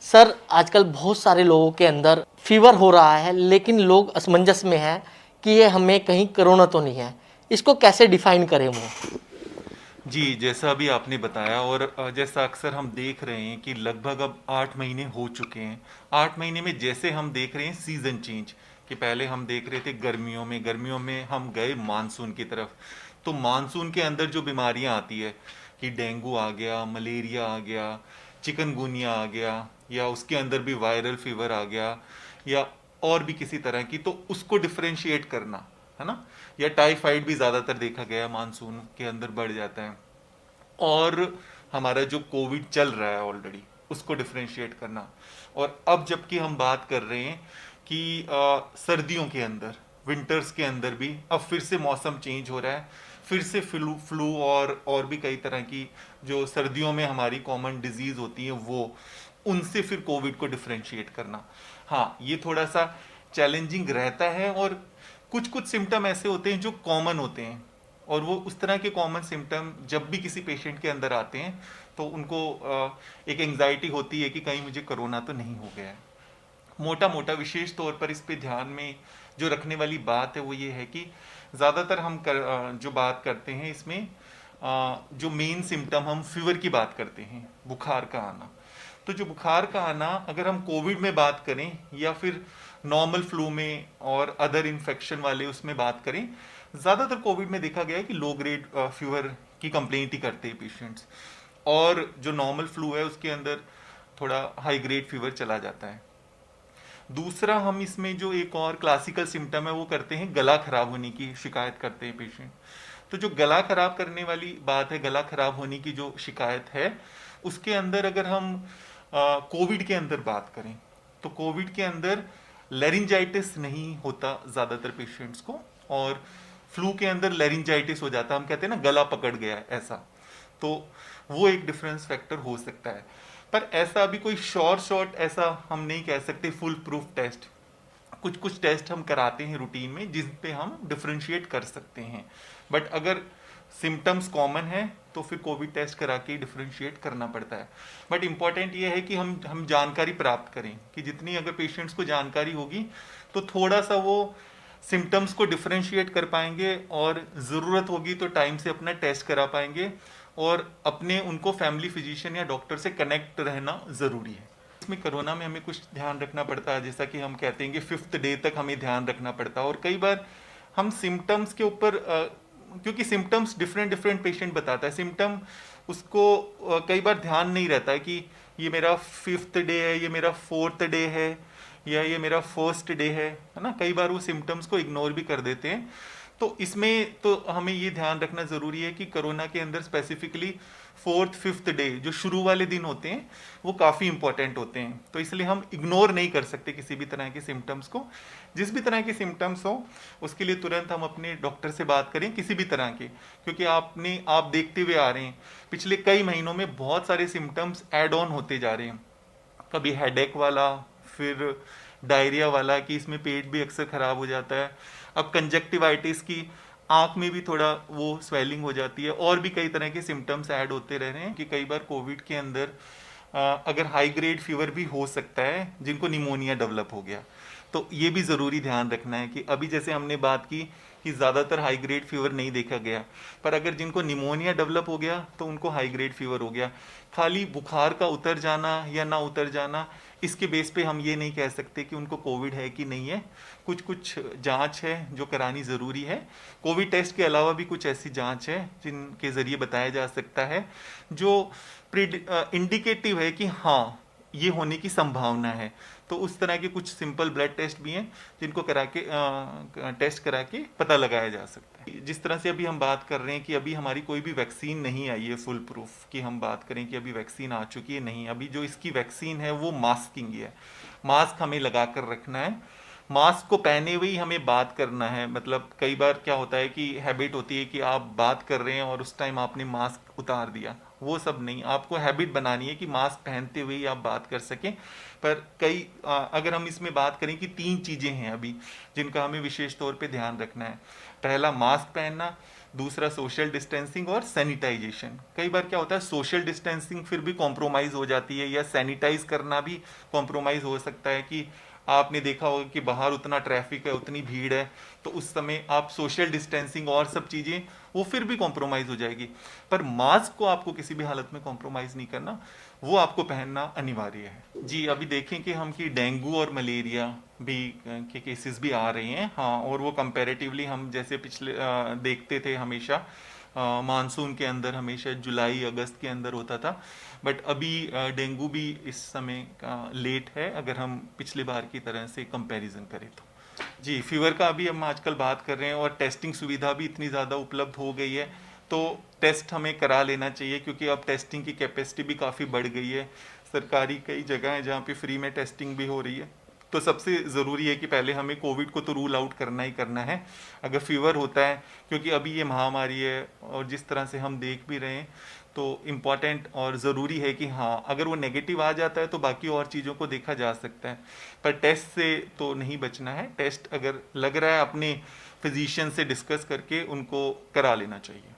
Sir आजकल बहुत सारे लोगों के अंदर फीवर हो रहा है, लेकिन लोग असमंजस में हैं कि ये हमें कहीं कोरोना तो नहीं है। इसको कैसे डिफाइन करें वो? जी, जैसा अभी आपने बताया और जैसा अक्सर हम देख रहे हैं कि लगभग अब 8 महीने हो चुके हैं। 8 महीने में जैसे हम देख रहे हैं सीज़न चेंज, कि पहले हम देख रहे थे गर्मियों में हम गए मानसून की तरफ। तो मानसून के अंदर जो बीमारियां आती है कि डेंगू आ गया, मलेरिया आ गया, चिकनगुनिया आ गया, या उसके अंदर भी वायरल फीवर आ गया, या और भी किसी तरह की, तो उसको डिफरेंशिएट करना है ना। या टाइफाइड भी ज़्यादातर देखा गया मानसून के अंदर बढ़ जाता है। और हमारा जो कोविड चल रहा है ऑलरेडी, उसको डिफरेंशिएट करना। और अब जबकि हम बात कर रहे हैं कि सर्दियों के अंदर, विंटर्स के अंदर भी अब फिर से मौसम चेंज हो रहा है, फिर से फ्लू फ्लू और भी कई तरह की जो सर्दियों में हमारी कॉमन डिजीज होती है, वो उनसे फिर कोविड को डिफरेंशिएट करना, हाँ, ये थोड़ा सा चैलेंजिंग रहता है। और कुछ कुछ सिम्टम ऐसे होते हैं जो कॉमन होते हैं, और वो उस तरह के कॉमन सिम्टम जब भी किसी पेशेंट के अंदर आते हैं तो उनको एक एंजाइटी होती है कि कहीं मुझे कोरोना तो नहीं हो गया है। मोटा मोटा विशेष तौर पर इस पे ध्यान में जो रखने वाली बात है वो ये है कि ज़्यादातर जो बात करते हैं इसमें, जो मेन सिम्टम हम फीवर की बात करते हैं, बुखार का आना। तो जो बुखार का आना, अगर हम कोविड में बात करें या फिर नॉर्मल फ्लू में और अदर इन्फेक्शन वाले उसमें बात करें, ज़्यादातर कोविड में देखा गया है कि लो ग्रेड फीवर की कंप्लेंट ही करते हैं पेशेंट्स। और जो नॉर्मल फ्लू है उसके अंदर थोड़ा हाई ग्रेड फीवर चला जाता है। दूसरा, हम इसमें जो एक और क्लासिकल सिम्टम है वो करते हैं, गला खराब होने की शिकायत करते हैं पेशेंट। तो जो गला खराब करने वाली बात है, गला खराब होने की जो शिकायत है, उसके अंदर अगर हम कोविड के अंदर बात करें तो कोविड के अंदर लेरिंजाइटिस नहीं होता ज़्यादातर पेशेंट्स को, और फ्लू के अंदर लेरिंजाइटिस हो जाता है, हम कहते हैं ना गला पकड़ गया है ऐसा। तो वो एक डिफरेंस फैक्टर हो सकता है। पर ऐसा अभी कोई शॉर्ट ऐसा हम नहीं कह सकते फुल प्रूफ टेस्ट। कुछ कुछ टेस्ट हम कराते हैं रूटीन में जिस पे हम डिफरेंशिएट कर सकते हैं। बट अगर सिम्टम्स कॉमन है तो फिर कोविड टेस्ट करा के डिफरेंशिएट करना पड़ता है। बट इम्पॉर्टेंट ये है कि हम जानकारी प्राप्त करें, कि जितनी अगर पेशेंट्स को जानकारी होगी तो थोड़ा सा वो सिम्टम्स को डिफरेंशिएट कर पाएंगे, और ज़रूरत होगी तो टाइम से अपना टेस्ट करा पाएंगे, और अपने उनको फैमिली फिजिशियन या डॉक्टर से कनेक्ट रहना ज़रूरी है। इसमें कोरोना में हमें कुछ ध्यान रखना पड़ता है, जैसा कि हम कहते हैं कि 5th डे तक हमें ध्यान रखना पड़ता है। और कई बार हम सिम्टम्स के ऊपर, क्योंकि सिम्टम्स डिफरेंट डिफरेंट पेशेंट बताता है, सिम्टम उसको कई बार ध्यान नहीं रहता है कि ये मेरा 5th डे है, ये मेरा 4th डे है, या ये मेरा 1st डे है ना। कई बार वो सिम्टम्स को इग्नोर भी कर देते हैं। तो इसमें तो हमें ये ध्यान रखना ज़रूरी है कि कोरोना के अंदर स्पेसिफिकली 4th 5th डे जो शुरू वाले दिन होते हैं वो काफ़ी इंपॉर्टेंट होते हैं। तो इसलिए हम इग्नोर नहीं कर सकते किसी भी तरह के सिम्टम्स को। जिस भी तरह के सिम्टम्स हो उसके लिए तुरंत हम अपने डॉक्टर से बात करें, किसी भी तरह के, क्योंकि आप देखते हुए आ रहे हैं पिछले कई महीनों में बहुत सारे सिम्टम्स ऐड ऑन होते जा रहे हैं। कभी हेडेक वाला, फिर डायरिया वाला कि इसमें पेट भी अक्सर खराब हो जाता है। अब कंजक्टिवाइटिस की, आंख में भी थोड़ा वो स्वेलिंग हो जाती है, और भी कई तरह के सिम्टम्स ऐड होते रह रहे हैं। कि कई बार कोविड के अंदर अगर हाई ग्रेड फीवर भी हो सकता है जिनको निमोनिया डेवलप हो गया। तो ये भी ज़रूरी ध्यान रखना है कि अभी जैसे हमने बात की कि ज़्यादातर हाई ग्रेड फीवर नहीं देखा गया, पर अगर जिनको निमोनिया डेवलप हो गया तो उनको हाई ग्रेड फीवर हो गया। खाली बुखार का उतर जाना या ना उतर जाना, इसके बेस पे हम ये नहीं कह सकते कि उनको कोविड है कि नहीं है। कुछ कुछ जांच है जो करानी ज़रूरी है। कोविड टेस्ट के अलावा भी कुछ ऐसी जांच है जिनके ज़रिए बताया जा सकता है, जो इंडिकेटिव है कि हाँ ये होने की संभावना है। तो उस तरह के कुछ सिंपल ब्लड टेस्ट भी हैं जिनको करा के टेस्ट करा के पता लगाया जा सकता है। जिस तरह से अभी हम बात कर रहे हैं कि अभी हमारी कोई भी वैक्सीन नहीं आई है फुल प्रूफ, कि हम बात करें कि अभी वैक्सीन आ चुकी है, नहीं। अभी जो इसकी वैक्सीन है वो मास्किंग है। मास्क हमें लगा कर रखना है, मास्क को पहने हुए ही हमें बात करना है। मतलब कई बार क्या होता है कि हैबिट होती है कि आप बात कर रहे हैं और उस टाइम आपने मास्क उतार दिया, वो सब नहीं। आपको हैबिट बनानी है कि मास्क पहनते हुए ही आप बात कर सकें। पर अगर हम इसमें बात करें कि 3 चीज़ें हैं अभी जिनका हमें विशेष तौर पे ध्यान रखना है। पहला, मास्क पहनना। दूसरा सोशल डिस्टेंसिंग और सैनिटाइजेशन। कई बार क्या होता है सोशल डिस्टेंसिंग फिर भी कॉम्प्रोमाइज़ हो जाती है, या सैनिटाइज करना भी कॉम्प्रोमाइज़ हो सकता है कि आपने देखा होगा कि बाहर उतना ट्रैफिक है, उतनी भीड़ है, तो उस समय आप सोशल डिस्टेंसिंग और सब चीज़ें वो फिर भी कॉम्प्रोमाइज़ हो जाएगी। पर मास्क को आपको किसी भी हालत में कॉम्प्रोमाइज़ नहीं करना, वो आपको पहनना अनिवार्य है। जी, अभी देखें कि हम कि डेंगू और मलेरिया भी के केसेस भी आ रहे हैं। हाँ, और वो कंपैरेटिवली हम जैसे पिछले देखते थे हमेशा मानसून के अंदर, हमेशा जुलाई अगस्त के अंदर होता था, बट अभी डेंगू भी इस समय का लेट है अगर हम पिछली बार की तरह से कंपैरिजन करें तो। जी, फीवर का अभी हम आजकल बात कर रहे हैं और टेस्टिंग सुविधा भी इतनी ज़्यादा उपलब्ध हो गई है, तो टेस्ट हमें करा लेना चाहिए, क्योंकि अब टेस्टिंग की कैपेसिटी भी काफ़ी बढ़ गई है। सरकारी कई जगह हैं जहाँ पे फ्री में टेस्टिंग भी हो रही है। तो सबसे ज़रूरी है कि पहले हमें कोविड को तो रूल आउट करना ही करना है। अगर फीवर होता है, क्योंकि अभी ये महामारी है और जिस तरह से हम देख भी रहे हैं, तो इम्पॉर्टेंट और ज़रूरी है कि हाँ, अगर वो नेगेटिव आ जाता है तो बाकी और चीज़ों को देखा जा सकता है, पर टेस्ट से तो नहीं बचना है। टेस्ट अगर लग रहा है अपने फिजिशियन से डिस्कस करके उनको करा लेना चाहिए।